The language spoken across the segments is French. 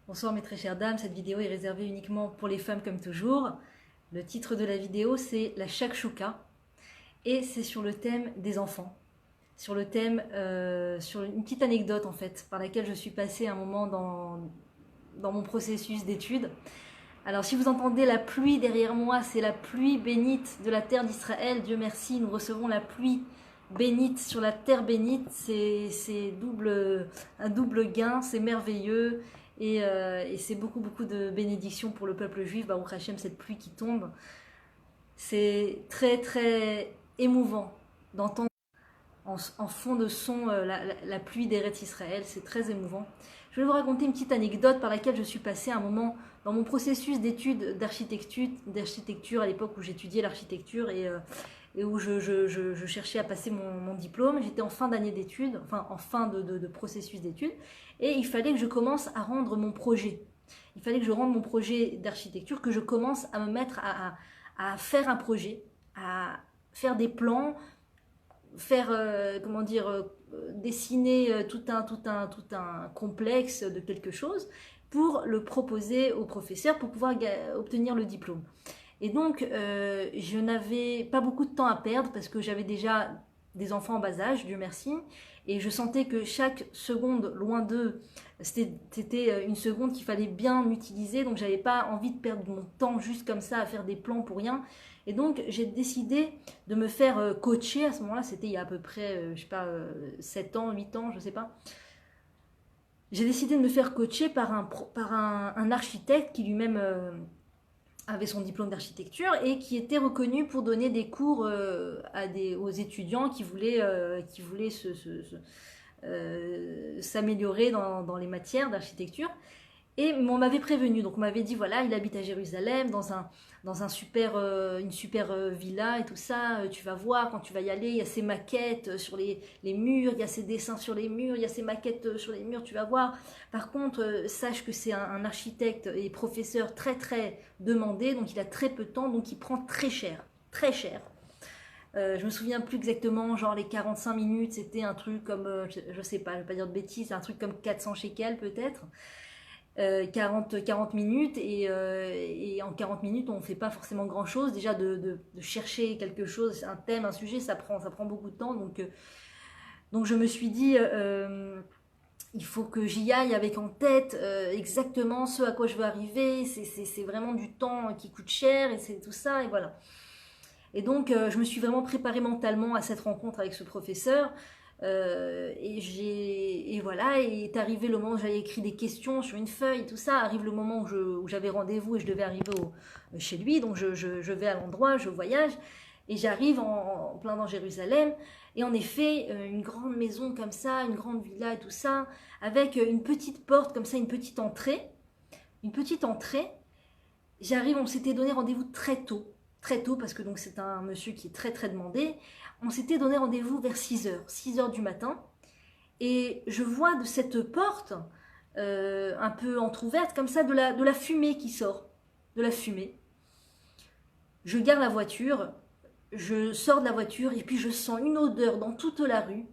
Bonsoir mes très chères dames, cette vidéo est réservée uniquement pour les femmes comme toujours. Le titre de la vidéo c'est la shakshuka et c'est sur le thème des enfants. Sur le thème, sur une petite anecdote en fait, par laquelle je suis passée un moment dans mon processus d'études. Alors si vous entendez la pluie derrière moi, c'est la pluie bénite de la terre d'Israël. Dieu merci, nous recevons la pluie bénite sur la terre bénite. C'est un double gain, c'est merveilleux. Et c'est beaucoup de bénédictions pour le peuple juif. Baruch Hashem, cette pluie qui tombe. C'est très émouvant d'entendre en fond de son la pluie d'Eretz Israël. C'est très émouvant. Je vais vous raconter une petite anecdote par laquelle je suis passée un moment dans mon processus d'études d'architecture à l'époque où j'étudiais l'architecture et où je cherchais à passer mon diplôme. J'étais en fin d'année d'études, enfin en fin de processus d'études, et il fallait que je commence à rendre mon projet. Il fallait que je rende mon projet d'architecture, que je commence à me mettre à faire un projet, à faire des plans, faire, dessiner tout un complexe de quelque chose pour le proposer au professeur pour pouvoir obtenir le diplôme. Et donc, je n'avais pas beaucoup de temps à perdre parce que j'avais déjà des enfants en bas âge, Dieu merci, et je sentais que chaque seconde loin d'eux, c'était une seconde qu'il fallait bien utiliser, donc j'avais pas envie de perdre mon temps juste comme ça à faire des plans pour rien. Et donc j'ai décidé de me faire coacher. À ce moment-là, c'était il y a à peu près, je sais pas, 7 ans, 8 ans, je sais pas. J'ai décidé de me faire coacher par un architecte qui lui-même avait son diplôme d'architecture et qui était reconnu pour donner des cours aux étudiants qui voulaient s'améliorer dans les matières d'architecture. Et on m'avait prévenu, donc on m'avait dit voilà, il habite à Jérusalem, dans une super villa et tout ça, tu vas voir, quand tu vas y aller, il y a ces maquettes sur les murs, il y a ces dessins sur les murs, il y a ces maquettes sur les murs, tu vas voir. Par contre, sache que c'est un architecte et professeur très demandé, donc il a très peu de temps, donc il prend très cher, très cher. Je me souviens plus exactement, genre les 45 minutes, c'était un truc comme, je sais pas, je vais pas dire de bêtises, un truc comme 400 shekels peut-être. 40 minutes et en 40 minutes on ne fait pas forcément grand chose déjà de chercher quelque chose, un thème, un sujet, ça prend beaucoup de temps, donc je me suis dit il faut que j'y aille avec en tête exactement ce à quoi je veux arriver, c'est vraiment du temps qui coûte cher et c'est tout ça et voilà. Et donc je me suis vraiment préparée mentalement à cette rencontre avec ce professeur. Et voilà, et est arrivé le moment où j'avais écrit des questions sur une feuille, tout ça. Arrive le moment où j'avais rendez-vous et je devais arriver chez lui. Donc je vais à l'endroit, je voyage et j'arrive en plein dans Jérusalem. Et en effet, une grande maison comme ça, une grande villa et tout ça, avec une petite porte comme ça, une petite entrée. Une petite entrée. J'arrive, on s'était donné rendez-vous très tôt parce que donc c'est un monsieur qui est très demandé. On s'était donné rendez-vous vers 6 heures du matin. Et je vois de cette porte, un peu entrouverte, comme ça, de la fumée qui sort. De la fumée. Je gare la voiture, je sors de la voiture et puis je sens une odeur dans toute la rue.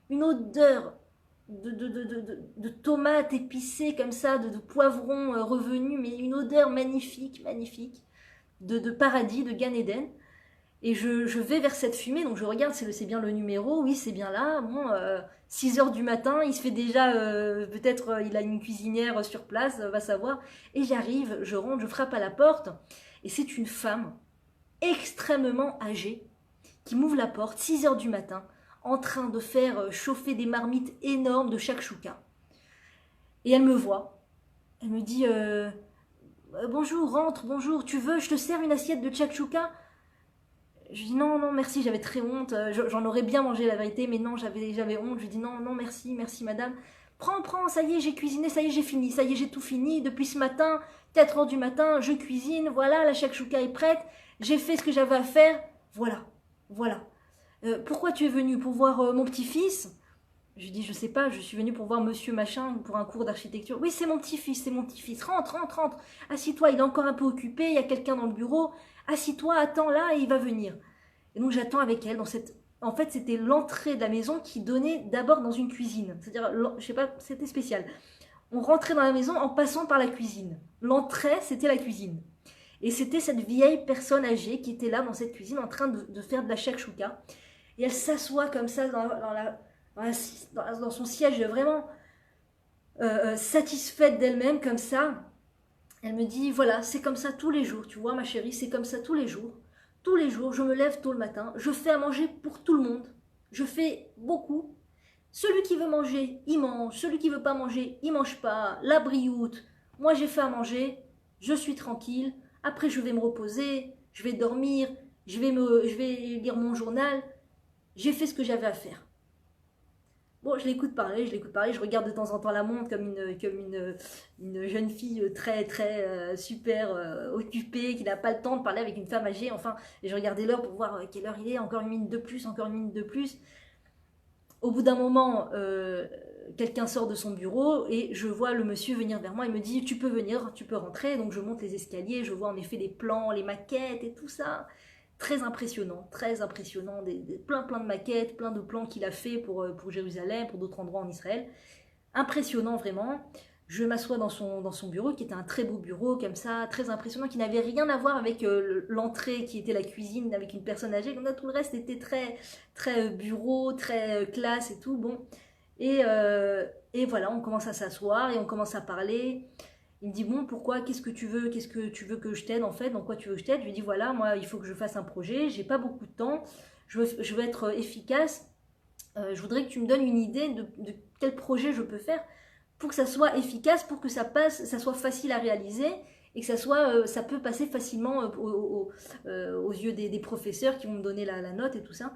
Une odeur de tomates épicées comme ça, de poivrons revenus, mais une odeur magnifique, de paradis, de Gan Eden. Et je vais vers cette fumée, donc je regarde, c'est bien le numéro, oui c'est bien là, bon, 6 heures du matin, il se fait déjà, peut-être il a une cuisinière sur place, va savoir, et j'arrive, je rentre, je frappe à la porte, et c'est une femme extrêmement âgée, qui m'ouvre la porte, 6 heures du matin, en train de faire chauffer des marmites énormes de shakshuka. Et elle me voit, elle me dit, bonjour, rentre, bonjour, tu veux, je te sers une assiette de shakshuka? Je dis non merci, j'avais très honte, j'en aurais bien mangé la vérité, mais non, j'avais honte. Je dis non merci madame, prends, ça y est j'ai cuisiné, ça y est j'ai fini, ça y est j'ai tout fini, depuis ce matin, 4 heures du matin, je cuisine, voilà, la shakshuka est prête, j'ai fait ce que j'avais à faire, voilà. Pourquoi tu es venu, pour voir mon petit-fils? Je dis je sais pas, je suis venue pour voir monsieur machin, pour un cours d'architecture. Oui c'est mon petit-fils, rentre, assis-toi, il est encore un peu occupé, il y a quelqu'un dans le bureau, assis-toi, attends là et il va venir. Et donc j'attends avec elle en fait c'était l'entrée de la maison qui donnait d'abord dans une cuisine, c'est-à-dire, je sais pas, c'était spécial. On rentrait dans la maison en passant par la cuisine. L'entrée, c'était la cuisine. Et c'était cette vieille personne âgée qui était là dans cette cuisine en train de faire de la shakshuka. Et elle s'assoit comme ça dans son siège, vraiment satisfaite d'elle-même, comme ça. Elle me dit, voilà, c'est comme ça tous les jours, tu vois ma chérie, c'est comme ça tous les jours. Tous les jours, je me lève tôt le matin, je fais à manger pour tout le monde. Je fais beaucoup. Celui qui veut manger, il mange. Celui qui veut pas manger, il mange pas. La brioute, moi j'ai fait à manger, je suis tranquille. Après, je vais me reposer, je vais dormir, je vais lire mon journal. J'ai fait ce que j'avais à faire. Bon, je l'écoute parler, je regarde de temps en temps la montre comme une jeune fille très, très super occupée, qui n'a pas le temps de parler avec une femme âgée, enfin, et je regardais l'heure pour voir quelle heure il est, encore une minute de plus, encore une minute de plus. Au bout d'un moment, quelqu'un sort de son bureau et je vois le monsieur venir vers moi, il me dit, tu peux venir, tu peux rentrer, donc je monte les escaliers, je vois en effet les plans, les maquettes et tout ça. Très impressionnant, plein de maquettes, plein de plans qu'il a fait pour Jérusalem, pour d'autres endroits en Israël. Impressionnant vraiment. Je m'assois dans son bureau, qui était un très beau bureau, comme ça, très impressionnant, qui n'avait rien à voir avec l'entrée qui était la cuisine, avec une personne âgée. Comme ça, tout le reste était très, très bureau, très classe et tout. Bon. Et voilà, on commence à s'asseoir et on commence à parler. Il me dit, bon, pourquoi, qu'est-ce que tu veux que je t'aide en fait, dans quoi tu veux que je t'aide? Je lui dis, voilà, moi, il faut que je fasse un projet, j'ai pas beaucoup de temps, je veux être efficace, je voudrais que tu me donnes une idée de quel projet je peux faire pour que ça soit efficace, pour que ça soit facile à réaliser et que ça peut passer facilement aux yeux des professeurs qui vont me donner la note et tout ça.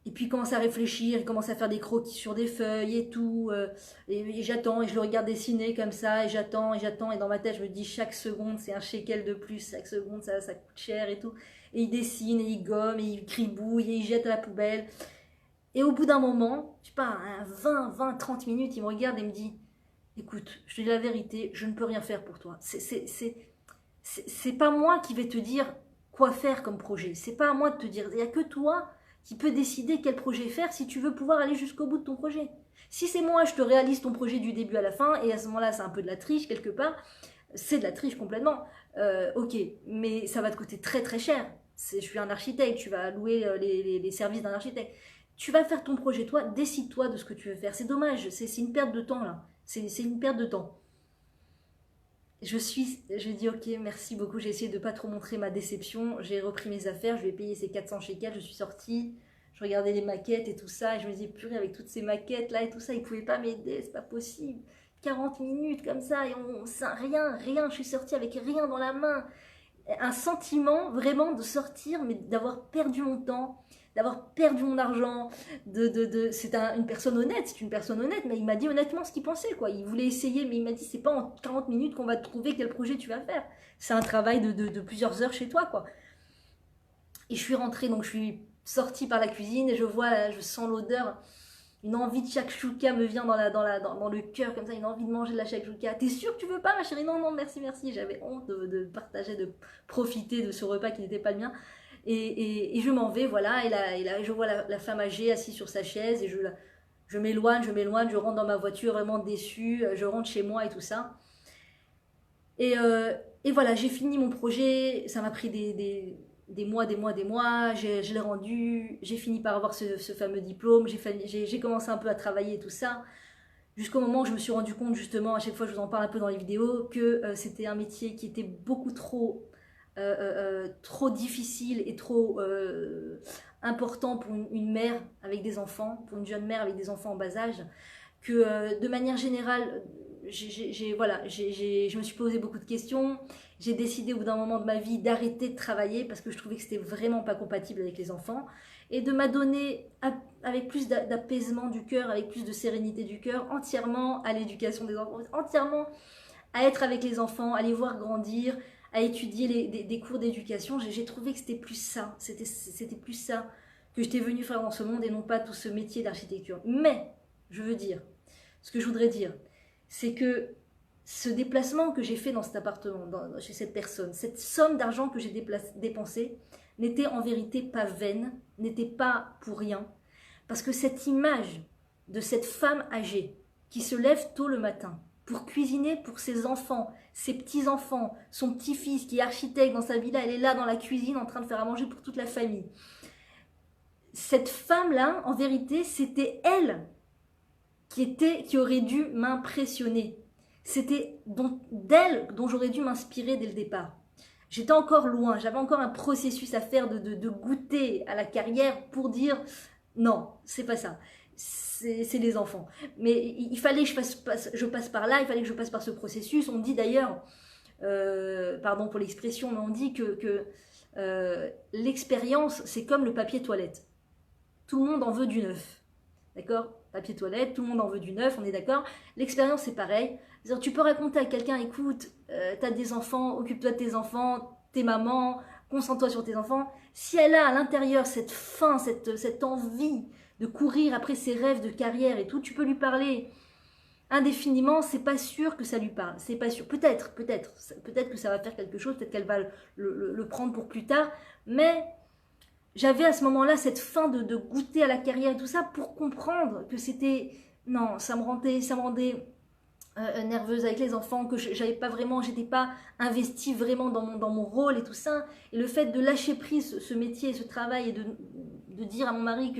Et puis il commence à réfléchir, il commence à faire des croquis sur des feuilles et tout. Et j'attends et je le regarde dessiner comme ça. Et j'attends. Et dans ma tête, je me dis chaque seconde, c'est un shekel de plus. Chaque seconde, ça coûte cher et tout. Et il dessine et il gomme et il cribouille et il jette à la poubelle. Et au bout d'un moment, je sais pas, 30 minutes, il me regarde et me dit, écoute, je te dis la vérité, je ne peux rien faire pour toi. C'est pas moi qui vais te dire quoi faire comme projet. C'est pas à moi de te dire. Il n'y a que toi qui peut décider quel projet faire si tu veux pouvoir aller jusqu'au bout de ton projet. Si c'est moi, je te réalise ton projet du début à la fin, et à ce moment-là, c'est un peu de la triche quelque part, c'est de la triche complètement. Ok, mais ça va te coûter très très cher. Je suis un architecte, tu vas louer les services d'un architecte. Tu vas faire ton projet, toi, décide-toi de ce que tu veux faire. C'est dommage, c'est une perte de temps là. C'est une perte de temps. Je dis ok, merci beaucoup, j'ai essayé de pas trop montrer ma déception, j'ai repris mes affaires, je lui ai payé ces 400 shekels, je suis sortie, je regardais les maquettes et tout ça, et je me disais purée, avec toutes ces maquettes là et tout ça, il pouvait pas m'aider, c'est pas possible. 40 minutes comme ça, et rien, je suis sortie avec rien dans la main. Un sentiment vraiment de sortir, mais d'avoir perdu mon temps, d'avoir perdu mon argent, c'est une personne honnête, mais il m'a dit honnêtement ce qu'il pensait, quoi. Il voulait essayer, mais il m'a dit, c'est pas en 40 minutes qu'on va trouver quel projet tu vas faire. C'est un travail de plusieurs heures chez toi, quoi. Et je suis rentrée, donc je suis sortie par la cuisine, et je sens l'odeur, une envie de shakshuka me vient dans le cœur, comme ça, une envie de manger de la shakshuka. T'es sûre que tu veux pas, ma chérie? Non, merci. J'avais honte de partager, de profiter de ce repas qui n'était pas le mien. Et je m'en vais, voilà, et là je vois la femme âgée assise sur sa chaise, et je m'éloigne, je rentre dans ma voiture vraiment déçue, je rentre chez moi et tout ça. Et voilà, j'ai fini mon projet, ça m'a pris des mois, je l'ai rendu, j'ai fini par avoir ce fameux diplôme, j'ai commencé un peu à travailler et tout ça, jusqu'au moment où je me suis rendu compte, justement, à chaque fois je vous en parle un peu dans les vidéos, que c'était un métier qui était beaucoup trop difficile et trop important pour une mère avec des enfants, pour une jeune mère avec des enfants en bas âge, que de manière générale, je me suis posé beaucoup de questions. J'ai décidé au bout d'un moment de ma vie d'arrêter de travailler parce que je trouvais que c'était vraiment pas compatible avec les enfants et de m'adonner avec plus d'apaisement du cœur, avec plus de sérénité du cœur, entièrement à l'éducation des enfants, entièrement à être avec les enfants, à les voir grandir, à étudier des cours d'éducation. J'ai trouvé que c'était plus ça, c'était plus ça que j'étais venue faire dans ce monde et non pas tout ce métier d'architecture. Mais, ce que je voudrais dire, c'est que ce déplacement que j'ai fait dans cet appartement, chez cette personne, cette somme d'argent que j'ai dépensée, n'était en vérité pas vaine, n'était pas pour rien. Parce que cette image de cette femme âgée qui se lève tôt le matin, pour cuisiner pour ses enfants, ses petits-enfants, son petit-fils qui est architecte dans sa villa, elle est là dans la cuisine en train de faire à manger pour toute la famille. Cette femme-là, en vérité, c'était elle qui aurait dû m'impressionner. C'était d'elle dont j'aurais dû m'inspirer dès le départ. J'étais encore loin, j'avais encore un processus à faire de goûter à la carrière pour dire non, c'est pas ça, c'est les enfants. Mais il fallait que je passe par là, il fallait que je passe par ce processus. On dit d'ailleurs, pardon pour l'expression, mais on dit que l'expérience, c'est comme le papier toilette. Tout le monde en veut du neuf. D'accord? Papier toilette, tout le monde en veut du neuf, on est d'accord? L'expérience, c'est pareil. C'est-à-dire, tu peux raconter à quelqu'un, écoute, t'as des enfants, occupe-toi de tes enfants, t'es maman, concentre-toi sur tes enfants. Si elle a à l'intérieur cette faim, cette envie de courir après ses rêves de carrière et tout, tu peux lui parler indéfiniment, c'est pas sûr que ça lui parle. C'est pas sûr. Peut-être que ça va faire quelque chose, peut-être qu'elle va le prendre pour plus tard, mais j'avais à ce moment-là cette faim de goûter à la carrière et tout ça pour comprendre que c'était... Non, ça me rendait nerveuse avec les enfants, que j'avais pas vraiment, j'étais pas investie vraiment dans mon rôle et tout ça. Et le fait de lâcher prise ce métier, ce travail et de dire à mon mari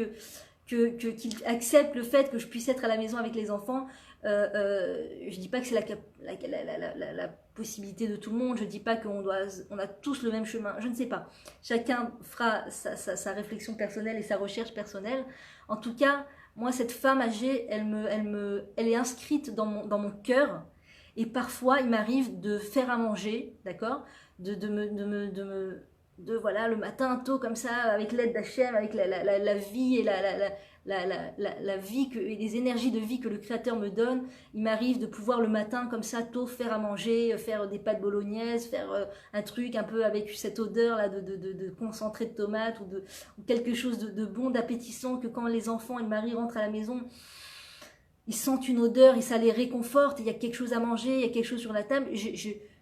qu'il accepte le fait que je puisse être à la maison avec les enfants, je dis pas que c'est la possibilité de tout le monde, je dis pas on a tous le même chemin, je ne sais pas. Chacun fera sa réflexion personnelle et sa recherche personnelle. En tout cas, moi, cette femme âgée, elle est inscrite dans mon cœur. Et parfois, il m'arrive de faire à manger, d'accord, voilà, le matin tôt comme ça, avec l'aide d'Hachem, avec la vie et la vie et les énergies de vie que le Créateur me donne, il m'arrive de pouvoir le matin comme ça tôt faire à manger, faire des pâtes bolognaises, faire un truc un peu avec cette odeur là de concentré de tomates ou quelque chose de bon, d'appétissant, que quand les enfants et le mari rentrent à la maison, ils sentent une odeur et ça les réconforte, il y a quelque chose à manger, il y a quelque chose sur la table.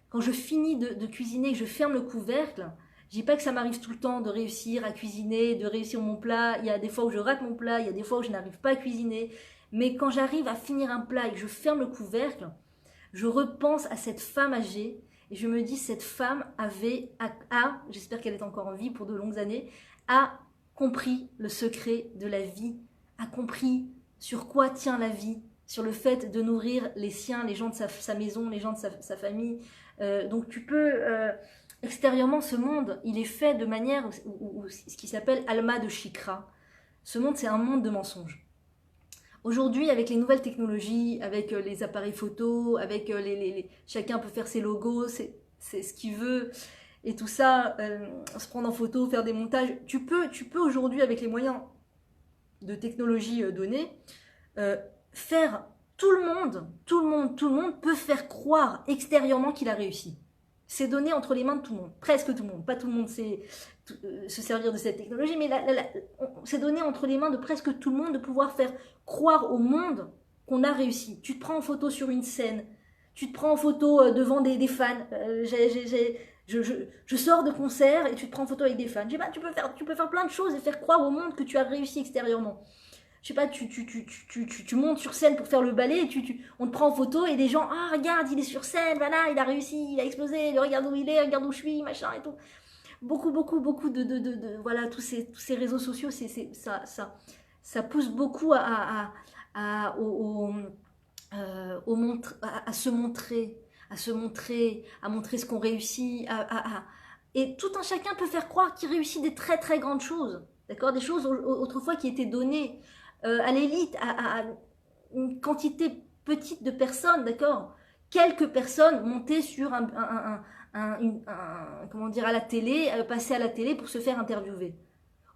Quand je finis de cuisiner, je ferme le couvercle. Je dis pas que ça m'arrive tout le temps de réussir à cuisiner, de réussir mon plat. Il y a des fois où je rate mon plat, il y a des fois où je n'arrive pas à cuisiner. Mais quand j'arrive à finir un plat et que je ferme le couvercle, je repense à cette femme âgée et je me dis, cette femme j'espère qu'elle est encore en vie pour de longues années, a compris le secret de la vie, a compris sur quoi tient la vie, sur le fait de nourrir les siens, les gens de sa maison, les gens de sa famille. Donc tu peux... extérieurement, ce monde, il est fait de manière ce qui s'appelle Alma de Shikra. Ce monde, c'est un monde de mensonges. Aujourd'hui, avec les nouvelles technologies, avec les appareils photo, avec chacun peut faire ses logos, c'est ce qu'il veut, et tout ça, se prendre en photo, faire des montages. Tu peux aujourd'hui, avec les moyens de technologie donnés, faire tout le monde peut faire croire extérieurement qu'il a réussi. C'est donné entre les mains de tout le monde, presque tout le monde. Pas tout le monde sait se servir de cette technologie, mais c'est donné entre les mains de presque tout le monde de pouvoir faire croire au monde qu'on a réussi. Tu te prends en photo sur une scène, tu te prends en photo devant des fans. Je sors de concert et tu te prends en photo avec des fans. Je sais pas, tu peux faire plein de choses et faire croire au monde que tu as réussi extérieurement. Je sais pas, tu montes sur scène pour faire le ballet, et on te prend en photo et des gens, ah regarde, il est sur scène, voilà, il a réussi, il a explosé, regarde où il est, regarde où je suis, machin et tout. Beaucoup voilà, tous ces réseaux sociaux, ça pousse beaucoup à se montrer, à montrer ce qu'on réussit, et tout un chacun peut faire croire qu'il réussit des très très grandes choses, d'accord, des choses autrefois qui étaient données à l'élite, à une quantité petite de personnes, d'accord, quelques personnes montées sur comment dire, à la télé, passer à la télé pour se faire interviewer.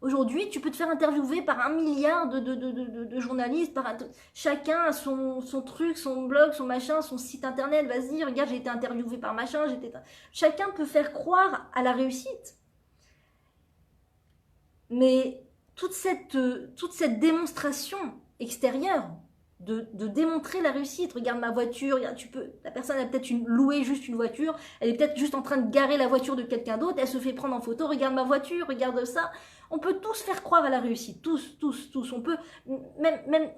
Aujourd'hui, tu peux te faire interviewer par 1 milliard de journalistes, chacun a son truc, son blog, son machin, son site internet, vas-y, regarde, j'ai été interviewé par machin, chacun peut faire croire à la réussite. Mais toute cette démonstration extérieure, de démontrer la réussite. Regarde ma voiture, regarde, la personne a peut-être loué juste une voiture, elle est peut-être juste en train de garer la voiture de quelqu'un d'autre, elle se fait prendre en photo, regarde ma voiture, regarde ça. On peut tous faire croire à la réussite, tous. On peut, même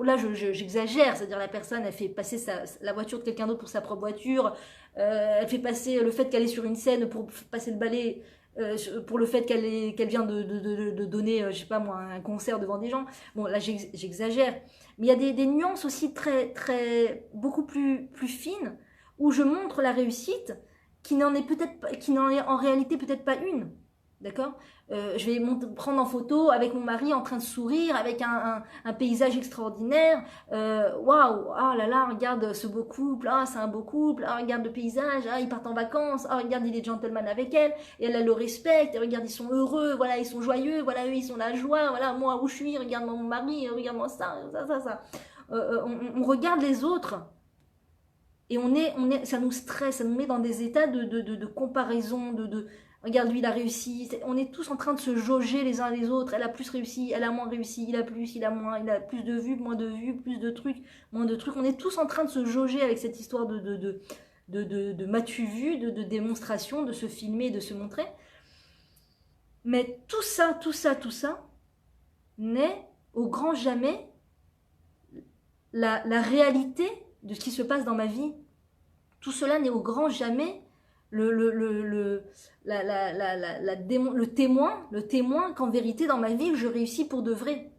là j'exagère, c'est-à-dire la personne, elle fait passer la voiture de quelqu'un d'autre pour sa propre voiture, elle fait passer le fait qu'elle est sur une scène pour passer le balai, pour le fait qu'elle vient de donner, je sais pas moi, un concert devant des gens. Bon, là j'exagère, mais il y a des nuances aussi beaucoup plus fines où je montre la réussite qui n'en est en réalité peut-être pas une. D'accord? Je vais prendre en photo avec mon mari en train de sourire, avec un paysage extraordinaire. Waouh, ah là là, regarde ce beau couple, ah c'est un beau couple, ah regarde le paysage, ah ils partent en vacances, ah regarde il est gentleman avec elle, et elle le respecte, et regarde ils sont heureux, voilà ils sont joyeux, voilà eux ils sont la joie, voilà moi où je suis, regarde-moi mon mari, regarde-moi ça. On regarde les autres. Et ça nous stresse, ça nous met dans des états de comparaison, regarde lui il a réussi, on est tous en train de se jauger les uns les autres, elle a plus réussi, elle a moins réussi, il a plus, il a moins, il a plus de vues, moins de vues, plus de trucs, moins de trucs, on est tous en train de se jauger avec cette histoire de m'as-tu vu, de démonstration, de se filmer, de se montrer. Mais tout ça n'est au grand jamais la réalité de ce qui se passe dans ma vie. Tout cela n'est au grand jamais le témoin qu'en vérité dans ma vie je réussis pour de vrai.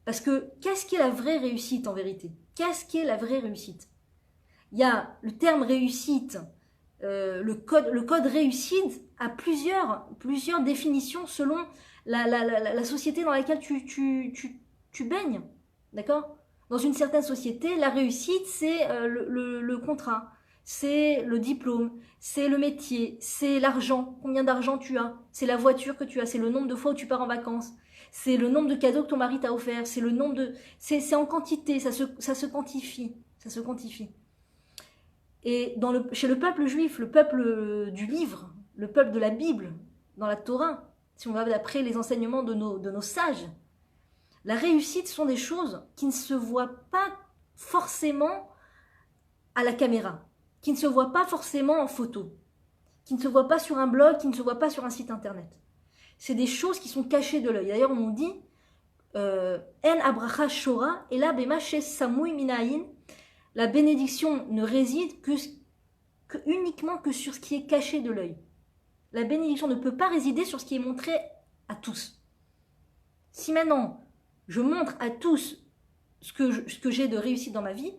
Parce que qu'est-ce qu'est la vraie réussite en vérité? Qu'est-ce qu'est la vraie réussite? Il y a le terme réussite, le code réussite a plusieurs définitions selon la société dans laquelle tu baignes. D'accord? Dans une certaine société, la réussite, c'est le contrat, c'est le diplôme, c'est le métier, c'est l'argent, combien d'argent tu as, c'est la voiture que tu as, c'est le nombre de fois où tu pars en vacances, c'est le nombre de cadeaux que ton mari t'a offert, c'est le nombre de... C'est en quantité, ça se quantifie, Et chez le peuple juif, le peuple du livre, le peuple de la Bible, dans la Torah, si on va d'après les enseignements de nos sages, la réussite sont des choses qui ne se voient pas forcément à la caméra, qui ne se voient pas forcément en photo, qui ne se voient pas sur un blog, qui ne se voient pas sur un site internet. C'est des choses qui sont cachées de l'œil. D'ailleurs, on dit En abracha shora et la bema chez samui minaïn. La bénédiction ne réside uniquement que sur ce qui est caché de l'œil. La bénédiction ne peut pas résider sur ce qui est montré à tous. Si maintenant je montre à tous ce que j'ai de réussite dans ma vie,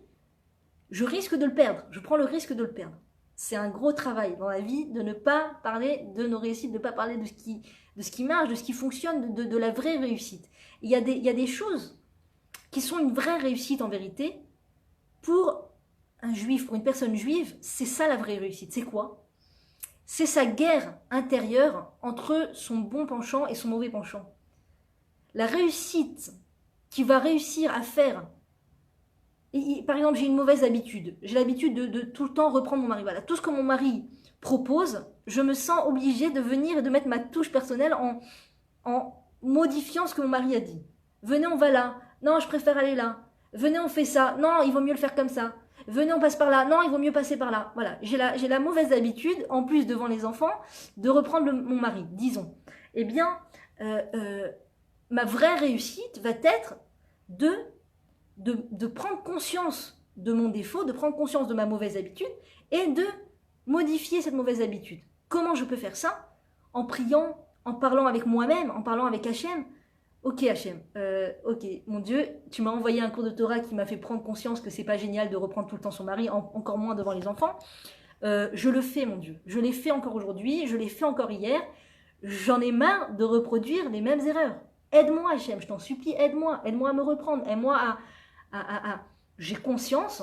je risque de le perdre. Je prends le risque de le perdre. C'est un gros travail dans la vie de ne pas parler de nos réussites, de ne pas parler de ce qui marche, de ce qui fonctionne, de la vraie réussite. Il y a des choses qui sont une vraie réussite en vérité. Pour un juif, pour une personne juive, c'est ça la vraie réussite. C'est quoi? C'est sa guerre intérieure entre son bon penchant et son mauvais penchant. La réussite qui va réussir à faire... par exemple, j'ai une mauvaise habitude. J'ai l'habitude de tout le temps reprendre mon mari. Voilà, tout ce que mon mari propose, je me sens obligée de venir et de mettre ma touche personnelle en modifiant ce que mon mari a dit. Venez, on va là. Non, je préfère aller là. Venez, on fait ça. Non, il vaut mieux le faire comme ça. Venez, on passe par là. Non, il vaut mieux passer par là. Voilà, j'ai la mauvaise habitude, en plus devant les enfants, de reprendre mon mari, disons. Eh bien, ma vraie réussite va être de prendre conscience de mon défaut, de prendre conscience de ma mauvaise habitude et de modifier cette mauvaise habitude. Comment je peux faire ça? En priant, en parlant avec moi-même, en parlant avec Hachem. Ok Hachem, ok, mon Dieu, tu m'as envoyé un cours de Torah qui m'a fait prendre conscience que c'est pas génial de reprendre tout le temps son mari, encore moins devant les enfants. Je le fais, mon Dieu. Je l'ai fait encore aujourd'hui, je l'ai fait encore hier. J'en ai marre de reproduire les mêmes erreurs. Aide-moi Hachem, je t'en supplie, aide-moi à me reprendre, aide-moi J'ai conscience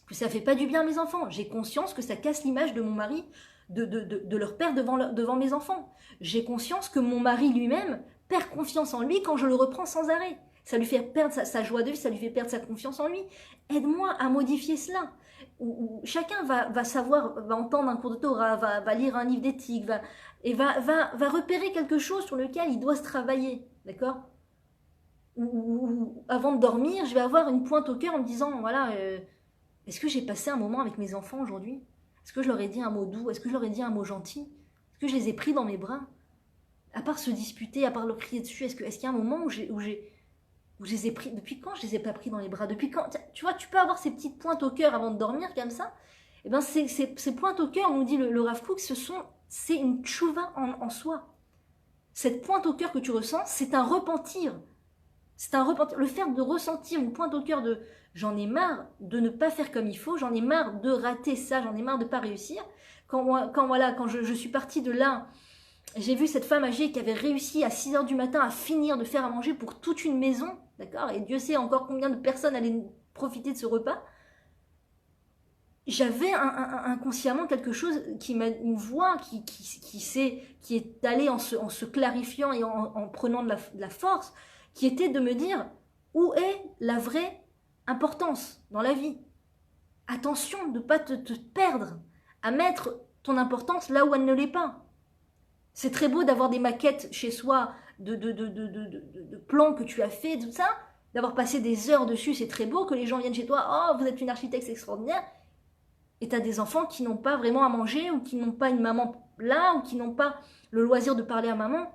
que ça fait pas du bien à mes enfants. J'ai conscience que ça casse l'image de mon mari, de leur père devant mes enfants. J'ai conscience que mon mari lui-même perd confiance en lui quand je le reprends sans arrêt. Ça lui fait perdre sa joie de vie, ça lui fait perdre sa confiance en lui. Aide-moi à modifier cela. Chacun va savoir, va entendre un cours de Torah, va lire un livre d'éthique, va repérer quelque chose sur lequel il doit se travailler. D'accord ? ou avant de dormir, je vais avoir une pointe au cœur en me disant, voilà, est-ce que j'ai passé un moment avec mes enfants aujourd'hui? Est-ce que je leur ai dit un mot doux? Est-ce que je leur ai dit un mot gentil? Est-ce que je les ai pris dans mes bras? À part se disputer, à part leur crier dessus, est-ce qu'il y a un moment où je les ai pris? Depuis quand je les ai pas pris dans les bras? Depuis quand? Tu vois, tu peux avoir ces petites pointes au cœur avant de dormir comme ça. Et ben ces pointes au cœur, nous dit le Rav Kook, c'est une tchouva en soi. Cette pointe au cœur que tu ressens, c'est un repentir. C'est un repentir. Le fait de ressentir une pointe au cœur de j'en ai marre de ne pas faire comme il faut, j'en ai marre de rater ça, j'en ai marre de ne pas réussir. Quand je suis partie de là, j'ai vu cette femme âgée qui avait réussi à 6 heures du matin à finir de faire à manger pour toute une maison, d'accord? Et Dieu sait encore combien de personnes allaient profiter de ce repas. J'avais inconsciemment quelque chose une voix qui est allée en se clarifiant et en prenant de la force, qui était de me dire où est la vraie importance dans la vie. Attention de ne pas te perdre, à mettre ton importance là où elle ne l'est pas. C'est très beau d'avoir des maquettes chez soi, de plans que tu as fait, tout ça, d'avoir passé des heures dessus, c'est très beau que les gens viennent chez toi, oh, vous êtes une architecte extraordinaire, et tu as des enfants qui n'ont pas vraiment à manger, ou qui n'ont pas une maman là, ou qui n'ont pas le loisir de parler à maman.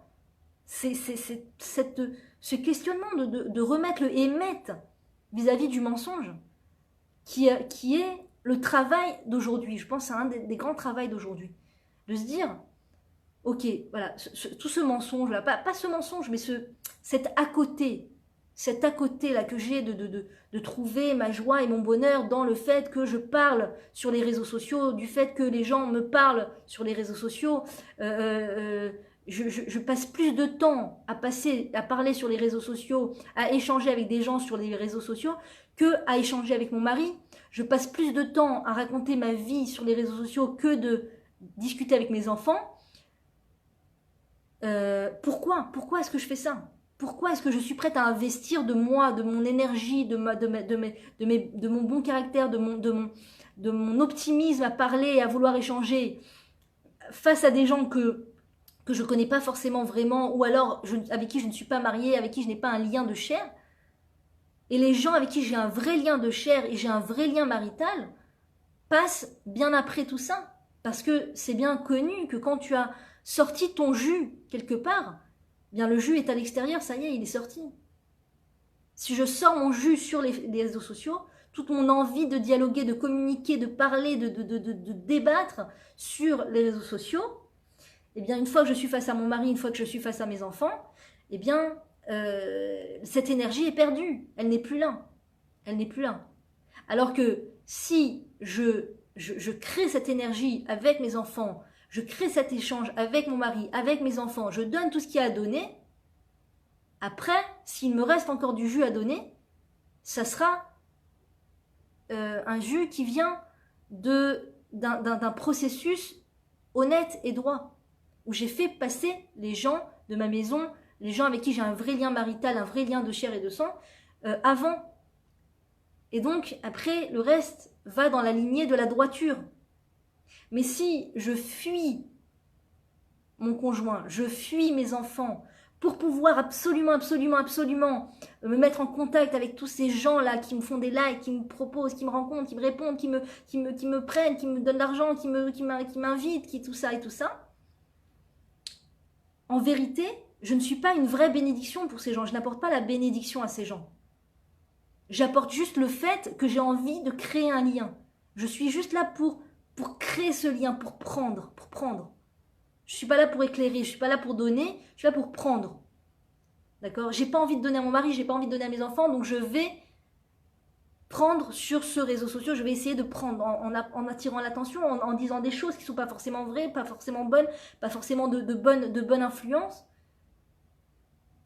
C'est ce questionnement de remettre le émet vis-à-vis du mensonge, qui est le travail d'aujourd'hui. Je pense que c'est un des grands travails d'aujourd'hui. De se dire, ok, voilà, tout ce mensonge-là, pas ce mensonge, mais cet à côté là que j'ai de trouver ma joie et mon bonheur dans le fait que je parle sur les réseaux sociaux, du fait que les gens me parlent sur les réseaux sociaux. Je passe plus de temps à parler sur les réseaux sociaux, à échanger avec des gens sur les réseaux sociaux, que à échanger avec mon mari. Je passe plus de temps à raconter ma vie sur les réseaux sociaux que de discuter avec mes enfants. Pourquoi est-ce que je fais ça? Pourquoi est-ce que je suis prête à investir de moi, de mon énergie, de mon bon caractère, de mon optimisme à parler et à vouloir échanger face à des gens que je ne connais pas forcément vraiment, ou alors avec qui je ne suis pas mariée, avec qui je n'ai pas un lien de chair? Et les gens avec qui j'ai un vrai lien de chair et j'ai un vrai lien marital passent bien après tout ça. Parce que c'est bien connu que quand tu as sorti ton jus quelque part, bien le jus est à l'extérieur, ça y est, il est sorti. Si je sors mon jus sur les réseaux sociaux, toute mon envie de dialoguer, de communiquer, de parler, de débattre sur les réseaux sociaux, eh bien une fois que je suis face à mon mari, une fois que je suis face à mes enfants, eh bien cette énergie est perdue, elle n'est plus là. Elle n'est plus là. Alors que si je crée cette énergie avec mes enfants, je crée cet échange avec mon mari, avec mes enfants, je donne tout ce qu'il y a à donner, après, s'il me reste encore du jus à donner, ça sera un jus qui vient d'un processus honnête et droit, où j'ai fait passer les gens de ma maison, les gens avec qui j'ai un vrai lien marital, un vrai lien de chair et de sang, avant. Et donc, après, le reste va dans la lignée de la droiture. Mais si je fuis mon conjoint, je fuis mes enfants, pour pouvoir absolument me mettre en contact avec tous ces gens-là qui me font des likes, qui me proposent, qui me rencontrent, qui me répondent, qui me prennent, qui me donnent de l'argent, qui m'invitent, qui tout ça et tout ça, en vérité, je ne suis pas une vraie bénédiction pour ces gens. Je n'apporte pas la bénédiction à ces gens. J'apporte juste le fait que j'ai envie de créer un lien. Je suis juste là pour créer ce lien, pour prendre. Je ne suis pas là pour éclairer, je ne suis pas là pour donner, je suis là pour prendre. D'accord? J'ai pas envie de donner à mon mari, j'ai pas envie de donner à mes enfants, donc je vais prendre sur ce réseau social, je vais essayer de prendre en attirant l'attention, en disant des choses qui ne sont pas forcément vraies, pas forcément bonnes, pas forcément de bonne influence.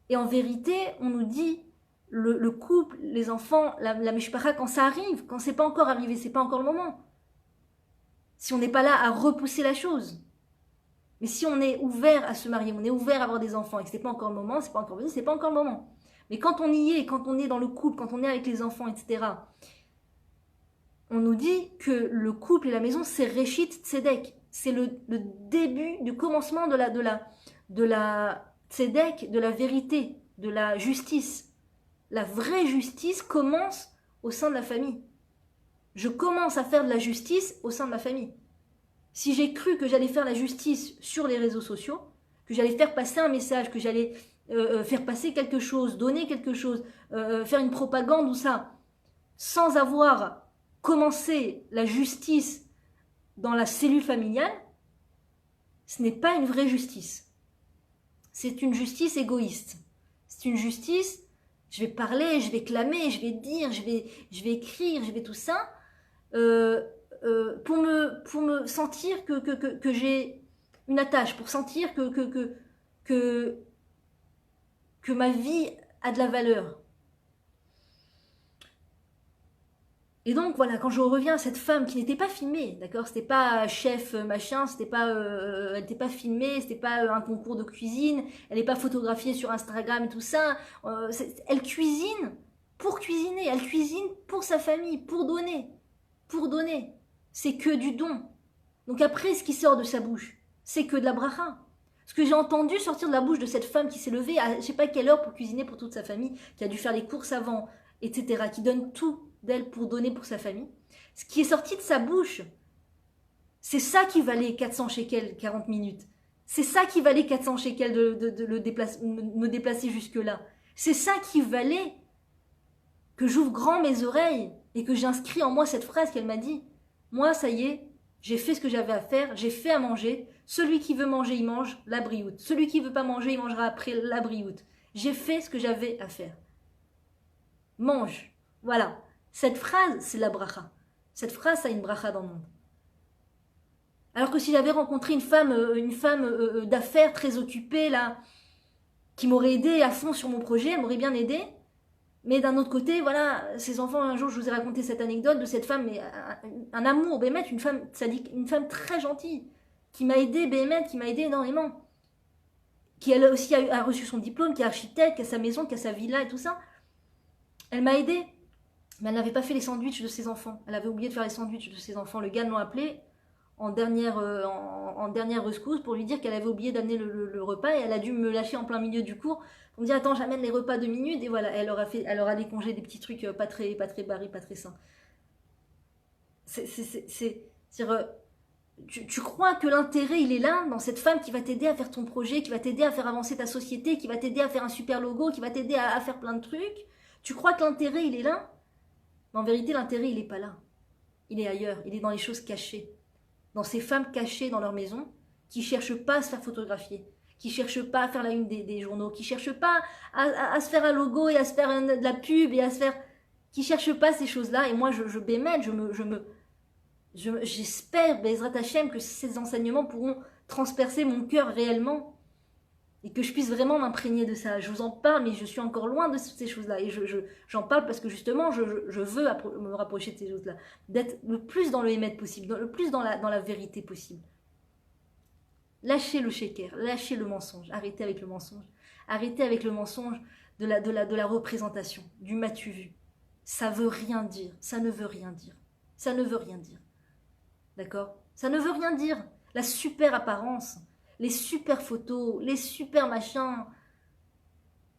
Et en vérité, on nous dit, le couple, les enfants, la mishpacha, quand ça arrive, quand c'est pas encore arrivé, c'est pas encore le moment. Si on n'est pas là à repousser la chose. Mais si on est ouvert à se marier, on est ouvert à avoir des enfants et que c'est pas encore le moment, c'est pas encore venu, c'est pas encore le moment. Mais quand on y est, quand on est dans le couple, quand on est avec les enfants, etc., on nous dit que le couple et la maison, c'est Réchit Tzedek. C'est le début du commencement de la Tzedek, de la vérité, de la justice. La vraie justice commence au sein de la famille. Je commence à faire de la justice au sein de ma famille. Si j'ai cru que j'allais faire la justice sur les réseaux sociaux, que j'allais faire passer un message, que j'allais faire passer quelque chose, donner quelque chose, faire une propagande ou ça, sans avoir commencé la justice dans la cellule familiale, ce n'est pas une vraie justice. C'est une justice égoïste. C'est une justice, je vais parler, je vais clamer, je vais dire, je vais écrire, je vais tout ça, pour me sentir que j'ai une attache, pour sentir que ma vie a de la valeur. Et donc voilà, quand je reviens à cette femme qui n'était pas filmée, d'accord, c'était pas chef machin, c'était pas, elle n'était pas filmée, c'était pas un concours de cuisine, elle n'est pas photographiée sur Instagram et tout ça. Elle cuisine pour cuisiner, elle cuisine pour sa famille, pour donner, pour donner. C'est que du don. Donc après, ce qui sort de sa bouche, c'est que de la bracha. Ce que j'ai entendu sortir de la bouche de cette femme qui s'est levée à je sais pas quelle heure pour cuisiner pour toute sa famille, qui a dû faire les courses avant, etc., qui donne tout d'elle pour donner pour sa famille, ce qui est sorti de sa bouche, c'est ça qui valait 400 shekels 40 minutes. C'est ça qui valait 400 shekels me déplacer jusque-là. C'est ça qui valait que j'ouvre grand mes oreilles et que j'inscris en moi cette phrase qu'elle m'a dit. Moi, ça y est, j'ai fait ce que j'avais à faire, j'ai fait à manger. Celui qui veut manger, il mange, la brioute. Celui qui veut pas manger, il mangera après la brioute. J'ai fait ce que j'avais à faire. Mange. Voilà. Cette phrase, c'est la bracha. Cette phrase, ça a une bracha dans le monde. Alors que si j'avais rencontré une femme d'affaires très occupée, là, qui m'aurait aidé à fond sur mon projet, elle m'aurait bien aidé. Mais d'un autre côté, voilà, ces enfants, un jour, je vous ai raconté cette anecdote de cette femme, mais un amour, Bémet, une femme sadique, une femme très gentille, qui m'a aidé, Bémet, qui m'a aidé énormément. Qui elle aussi a reçu son diplôme, qui est architecte, qui a sa maison, qui a sa villa et tout ça. Elle m'a aidé. Mais elle n'avait pas fait les sandwichs de ses enfants. Elle avait oublié de faire les sandwichs de ses enfants. Le gars l'ont appelé en dernière rescousse pour lui dire qu'elle avait oublié d'amener le repas et elle a dû me lâcher en plein milieu du cours pour me dire attends, j'amène les repas 2 minutes et voilà, elle leur a décongé des petits trucs pas très barrés, pas très sains. Tu crois que l'intérêt il est là dans cette femme qui va t'aider à faire ton projet, qui va t'aider à faire avancer ta société, qui va t'aider à faire un super logo, qui va t'aider à faire plein de trucs. Tu crois que l'intérêt il est là? Mais en vérité, l'intérêt, il n'est pas là. Il est ailleurs. Il est dans les choses cachées. Dans ces femmes cachées dans leur maison, qui ne cherchent pas à se faire photographier, qui ne cherchent pas à faire la une des journaux, qui ne cherchent pas à se faire un logo et à se faire de la pub et à se faire... qui ne cherchent pas ces choses-là. Et moi, je bémène, j'espère, Bezrat Hashem, que ces enseignements pourront transpercer mon cœur réellement et que je puisse vraiment m'imprégner de ça. Je vous en parle, mais je suis encore loin de ces choses-là. Et j'en parle parce que justement, je veux me rapprocher de ces choses-là. D'être le plus dans le émet possible, le plus dans la vérité possible. Lâchez le sheker, lâchez le mensonge. Arrêtez avec le mensonge. Arrêtez avec le mensonge de la représentation, du m'as-tu vu. Ça veut rien dire. Ça ne veut rien dire. Ça ne veut rien dire. D'accord? Ça ne veut rien dire. La super apparence, les super photos, les super machins,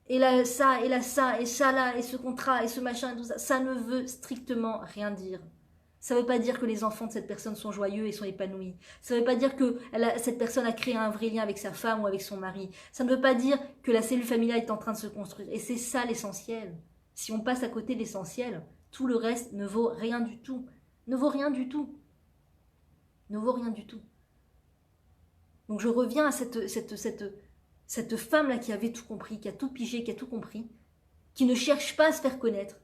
et là ça, et là ça, et ça là, et ce contrat, et ce machin, et tout ça, ça ne veut strictement rien dire. Ça ne veut pas dire que les enfants de cette personne sont joyeux et sont épanouis. Ça ne veut pas dire que cette personne a créé un vrai lien avec sa femme ou avec son mari. Ça ne veut pas dire que la cellule familiale est en train de se construire. Et c'est ça l'essentiel. Si on passe à côté de l'essentiel, tout le reste ne vaut rien du tout. Ne vaut rien du tout. Ne vaut rien du tout. Donc je reviens à cette femme-là qui avait tout compris, qui a tout pigé, qui a tout compris, qui ne cherche pas à se faire connaître.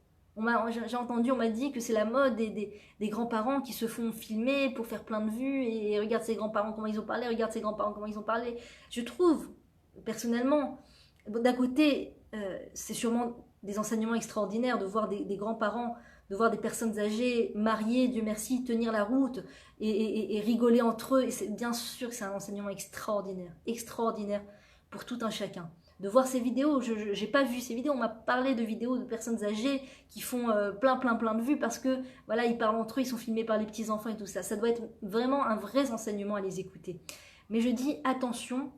J'ai entendu, on m'a dit que c'est la mode des grands-parents qui se font filmer pour faire plein de vues et regarde ses grands-parents comment ils ont parlé, regarde ses grands-parents comment ils ont parlé. Je trouve, personnellement, d'un côté, c'est sûrement des enseignements extraordinaires de voir des grands-parents, de voir des personnes âgées, mariées, Dieu merci, tenir la route et rigoler entre eux. Et c'est bien sûr que c'est un enseignement extraordinaire pour tout un chacun. De voir ces vidéos, je n'ai pas vu ces vidéos, on m'a parlé de vidéos de personnes âgées qui font plein de vues parce que voilà, ils parlent entre eux, ils sont filmés par les petits-enfants et tout ça. Ça doit être vraiment un vrai enseignement à les écouter. Mais je dis attention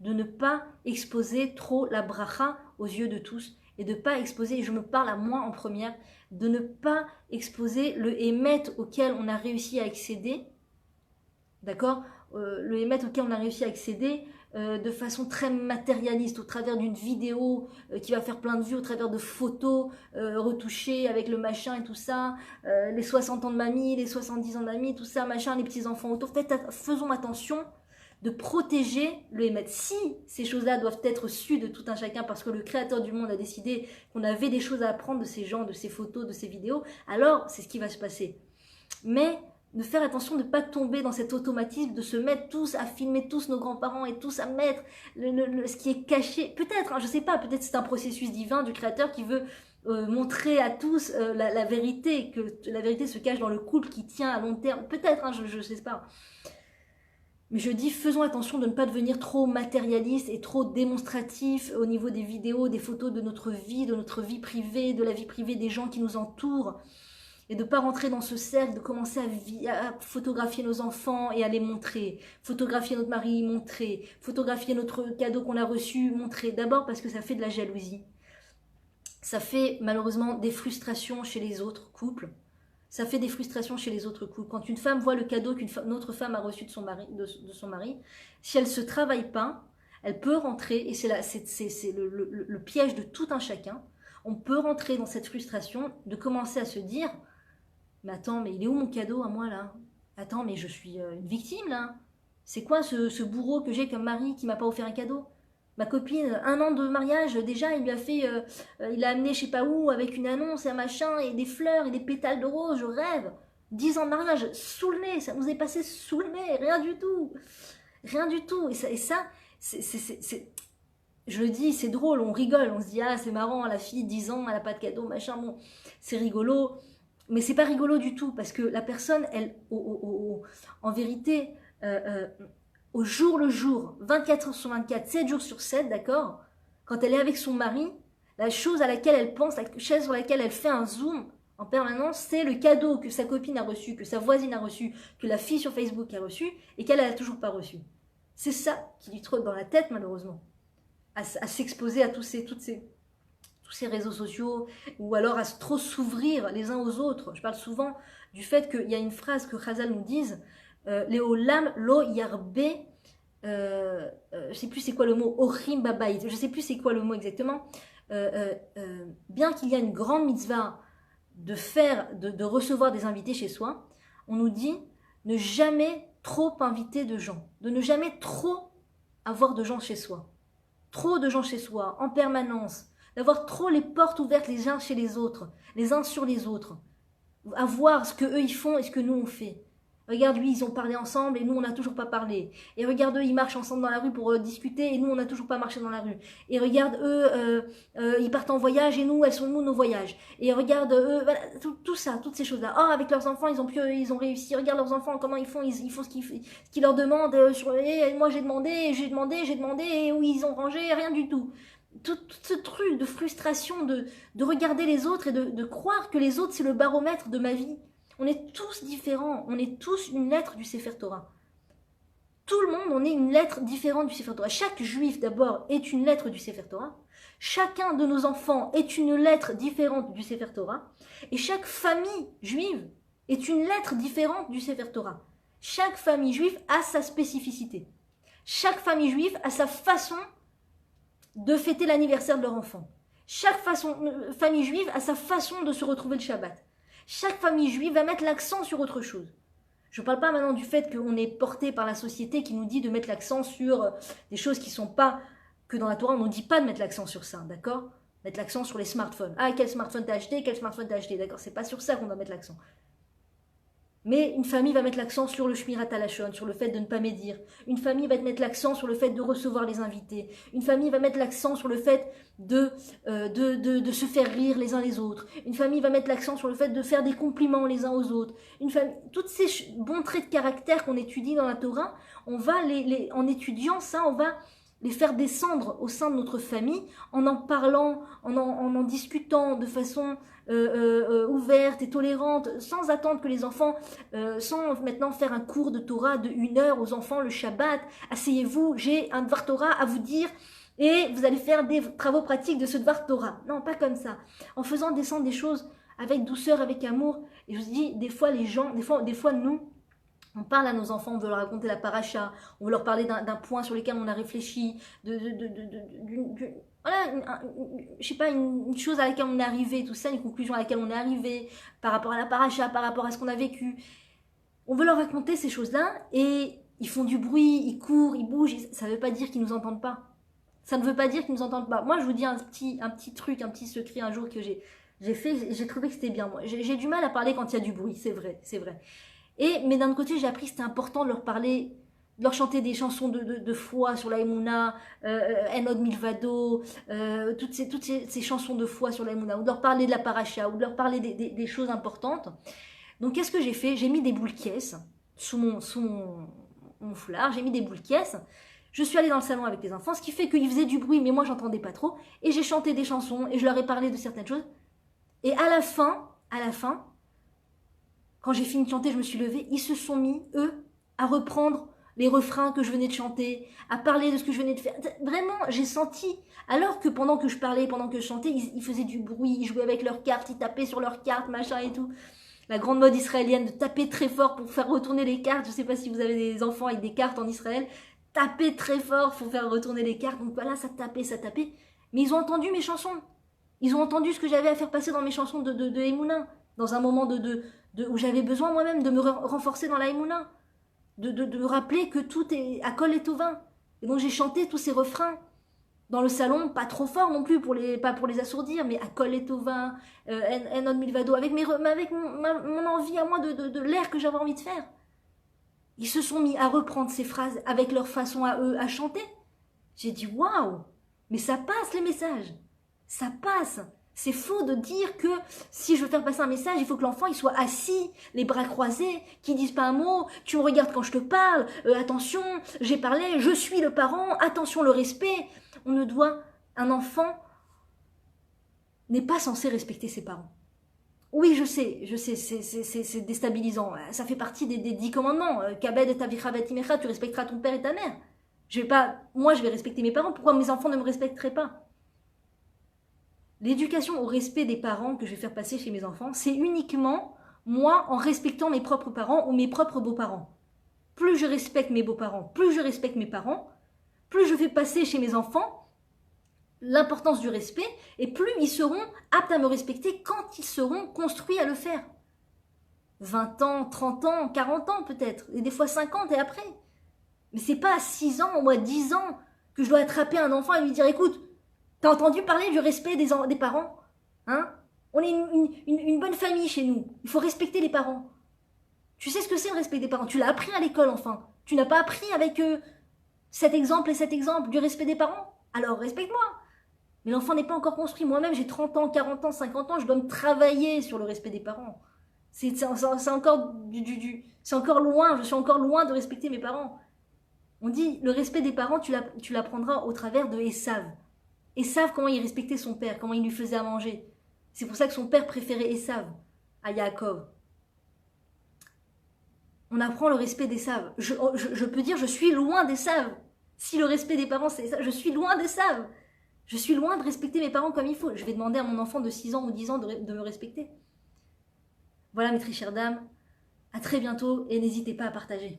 de ne pas exposer trop la bracha aux yeux de tous et de ne pas exposer, et je me parle à moi en première, de ne pas exposer le émet auquel on a réussi à accéder, d'accord, le émet auquel on a réussi à accéder de façon très matérialiste, au travers d'une vidéo qui va faire plein de vues, au travers de photos retouchées avec le machin et tout ça, les 60 ans de mamie, les 70 ans de mamie, tout ça, machin, les petits-enfants autour. Faisons attention de protéger le émet. Si ces choses-là doivent être sues de tout un chacun parce que le créateur du monde a décidé qu'on avait des choses à apprendre de ces gens, de ces photos, de ces vidéos, alors c'est ce qui va se passer. Mais de faire attention de ne pas tomber dans cet automatisme, de se mettre tous à filmer tous nos grands-parents et tous à mettre ce qui est caché. Peut-être, hein, je ne sais pas, peut-être c'est un processus divin du créateur qui veut montrer à tous la vérité, que la vérité se cache dans le couple qui tient à long terme. Peut-être, hein, je ne sais pas. Mais je dis, faisons attention de ne pas devenir trop matérialiste et trop démonstratif au niveau des vidéos, des photos de notre vie privée, de la vie privée des gens qui nous entourent. Et de ne pas rentrer dans ce cercle, de commencer à photographier nos enfants et à les montrer. Photographier notre mari, montrer. Photographier notre cadeau qu'on a reçu, montrer. D'abord parce que ça fait de la jalousie. Ça fait malheureusement des frustrations chez les autres couples. Ça fait des frustrations chez les autres couples. Quand une femme voit le cadeau qu'une autre femme a reçu de son mari, si elle ne se travaille pas, elle peut rentrer, et c'est le piège de tout un chacun, on peut rentrer dans cette frustration de commencer à se dire « Mais attends, mais il est où mon cadeau à moi là? Attends, mais je suis une victime là? C'est quoi ce bourreau que j'ai comme mari qui m'a pas offert un cadeau? Ma copine, 1 an de mariage, déjà, il lui a fait, il a amené je sais pas où avec une annonce et un machin et des fleurs et des pétales de rose, je rêve. 10 ans de mariage, sous le nez, ça nous est passé sous le nez, rien du tout. Rien du tout. Et ça je le dis, c'est drôle, on rigole, on se dit, ah c'est marrant, la fille, 10 ans, elle a pas de cadeau, machin, bon, c'est rigolo. Mais c'est pas rigolo du tout, parce que la personne, elle, en vérité, au jour le jour, 24 heures sur 24, 7 jours sur 7, d'accord, quand elle est avec son mari, la chose à laquelle elle pense, la chose sur laquelle elle fait un zoom en permanence, c'est le cadeau que sa copine a reçu, que sa voisine a reçu, que la fille sur Facebook a reçu, et qu'elle n'a toujours pas reçu. C'est ça qui lui trotte dans la tête, malheureusement, à s'exposer à tous ces réseaux sociaux, ou alors à trop s'ouvrir les uns aux autres. Je parle souvent du fait qu'il y a une phrase que Chazal nous dise, Leolam lo yarbe, je sais plus c'est quoi le mot, Ochim babayit, je sais plus c'est quoi le mot exactement, bien qu'il y a une grande mitzvah de recevoir des invités chez soi, on nous dit ne jamais trop inviter de gens, de ne jamais trop avoir de gens chez soi. Trop de gens chez soi, en permanence, d'avoir trop les portes ouvertes les uns chez les autres, les uns sur les autres, à voir ce que eux ils font et ce que nous on fait. Regarde, lui, ils ont parlé ensemble et nous, on n'a toujours pas parlé. Et regarde, eux, ils marchent ensemble dans la rue pour discuter et nous, on n'a toujours pas marché dans la rue. Et regarde, eux, ils partent en voyage et nous, elles sont nos voyages. Et regarde, eux, voilà, tout ça, toutes ces choses-là. Oh, avec leurs enfants, ils ont réussi. Regarde leurs enfants, comment ils font ce qu'ils leur demandent. Moi, j'ai demandé, et où ils ont rangé, rien du tout. Tout ce truc de frustration, de regarder les autres et de croire que les autres, c'est le baromètre de ma vie. On est tous différents, on est tous une lettre du Sefer Torah. Tout le monde, on est une lettre différente du Sefer Torah. Chaque juif, d'abord, est une lettre du Sefer Torah. Chacun de nos enfants est une lettre différente du Sefer Torah. Et chaque famille juive est une lettre différente du Sefer Torah. Chaque famille juive a sa spécificité. Chaque famille juive a sa façon de fêter l'anniversaire de leur enfant. Chaque famille juive a sa façon de se retrouver le Shabbat. Chaque famille juive va mettre l'accent sur autre chose. Je ne parle pas maintenant du fait qu'on est porté par la société qui nous dit de mettre l'accent sur des choses qui ne sont pas, que dans la Torah on ne nous dit pas de mettre l'accent sur ça, d'accord? Mettre l'accent sur les smartphones. Ah, quel smartphone t'as acheté, d'accord? C'est pas sur ça qu'on doit mettre l'accent. Mais une famille va mettre l'accent sur le shmirat halashon, sur le fait de ne pas médire. Une famille va mettre l'accent sur le fait de recevoir les invités. Une famille va mettre l'accent sur le fait de se faire rire les uns les autres. Une famille va mettre l'accent sur le fait de faire des compliments les uns aux autres. Toutes ces bons traits de caractère qu'on étudie dans la Torah, on va en étudiant ça, on va les faire descendre au sein de notre famille en parlant, en discutant de façon ouverte et tolérante, sans attendre que les enfants, sans maintenant faire un cours de Torah de 1 heure aux enfants le Shabbat. Asseyez-vous, j'ai un Dvar Torah à vous dire et vous allez faire des travaux pratiques de ce devoir Torah. Non, pas comme ça. En faisant descendre des choses avec douceur, avec amour. Et je vous dis, des fois, les gens, des fois nous, on parle à nos enfants, on veut leur raconter la paracha, on veut leur parler d'un point sur lequel on a réfléchi, voilà, je sais pas, une chose à laquelle on est arrivé, tout ça, une conclusion à laquelle on est arrivé, par rapport à la paracha, par rapport à ce qu'on a vécu. On veut leur raconter ces choses-là, et ils font du bruit, ils courent, ils bougent, ça ne veut pas dire qu'ils nous entendent pas. Ça ne veut pas dire qu'ils nous entendent pas. Moi, je vous dis un petit truc, un petit secret un jour que j'ai fait, j'ai trouvé que c'était bien. Moi, j'ai du mal à parler quand il y a du bruit, c'est vrai, c'est vrai. Mais d'un autre côté, j'ai appris que c'était important de leur parler, de leur chanter des chansons de foi sur la Emouna, Enod Milvado, toutes ces chansons de foi sur la Emouna, ou de leur parler de la paracha, ou de leur parler des choses importantes. Donc, qu'est-ce que j'ai fait? J'ai mis des boules caisses sous mon foulard, j'ai mis des boules caisses. Je suis allée dans le salon avec les enfants, ce qui fait qu'ils faisaient du bruit, mais moi, j'entendais pas trop. Et j'ai chanté des chansons, et je leur ai parlé de certaines choses. Et à la fin, quand j'ai fini de chanter, je me suis levée, ils se sont mis, eux, à reprendre les refrains que je venais de chanter, à parler de ce que je venais de faire. Vraiment, j'ai senti, alors que pendant que je parlais, pendant que je chantais, ils faisaient du bruit, ils jouaient avec leurs cartes, ils tapaient sur leurs cartes, machin et tout. La grande mode israélienne de taper très fort pour faire retourner les cartes. Je ne sais pas si vous avez des enfants avec des cartes en Israël. Taper très fort pour faire retourner les cartes. Donc voilà, ça tapait, ça tapait. Mais ils ont entendu mes chansons. Ils ont entendu ce que j'avais à faire passer dans mes chansons de Emouna. Dans un moment où j'avais besoin moi-même de me renforcer dans la Emouna. De me rappeler que tout est à col et au vin. Et donc j'ai chanté tous ces refrains dans le salon, pas trop fort non plus, pas pour les assourdir, mais à col et au vin, Enod Milvado, avec mon envie à moi de l'air que j'avais envie de faire. Ils se sont mis à reprendre ces phrases avec leur façon à eux à chanter. J'ai dit waouh, mais ça passe les messages, ça passe. C'est faux de dire que si je veux faire passer un message, il faut que l'enfant il soit assis, les bras croisés, qu'il dise pas un mot, tu me regardes quand je te parle, attention, j'ai parlé, je suis le parent, attention le respect. Un enfant n'est pas censé respecter ses parents. Oui, je sais, c'est déstabilisant. Ça fait partie des 10 commandements. Kabed et avicha vetimecha, tu respecteras ton père et ta mère. Moi, je vais respecter mes parents. Pourquoi mes enfants ne me respecteraient pas? L'éducation au respect des parents que je vais faire passer chez mes enfants, c'est uniquement moi en respectant mes propres parents ou mes propres beaux-parents. Plus je respecte mes beaux-parents, plus je respecte mes parents, plus je fais passer chez mes enfants l'importance du respect, et plus ils seront aptes à me respecter quand ils seront construits à le faire. 20 ans, 30 ans, 40 ans peut-être, et des fois 50 et après. Mais c'est pas à 6 ans ou à 10 ans que je dois attraper un enfant et lui dire, écoute, t'as entendu parler du respect des parents, hein? On est une bonne famille chez nous, il faut respecter les parents. Tu sais ce que c'est le respect des parents, tu l'as appris à l'école enfin. Tu n'as pas appris avec cet exemple et cet exemple du respect des parents? Alors respecte-moi. Mais l'enfant n'est pas encore construit. Moi-même, j'ai 30 ans, 40 ans, 50 ans, je dois me travailler sur le respect des parents. C'est encore c'est encore loin, je suis encore loin de respecter mes parents. On dit, le respect des parents, tu l'apprendras au travers de Esav. Esav, comment il respectait son père, comment il lui faisait à manger. C'est pour ça que son père préférait Esav à Yaakov. On apprend le respect d'Esav. Je peux dire, je suis loin d'Esav. Si le respect des parents, c'est ça, je suis loin d'Esav. Je suis loin de respecter mes parents comme il faut. Je vais demander à mon enfant de 6 ans ou 10 ans de me respecter. Voilà mes très chères dames. À très bientôt et n'hésitez pas à partager.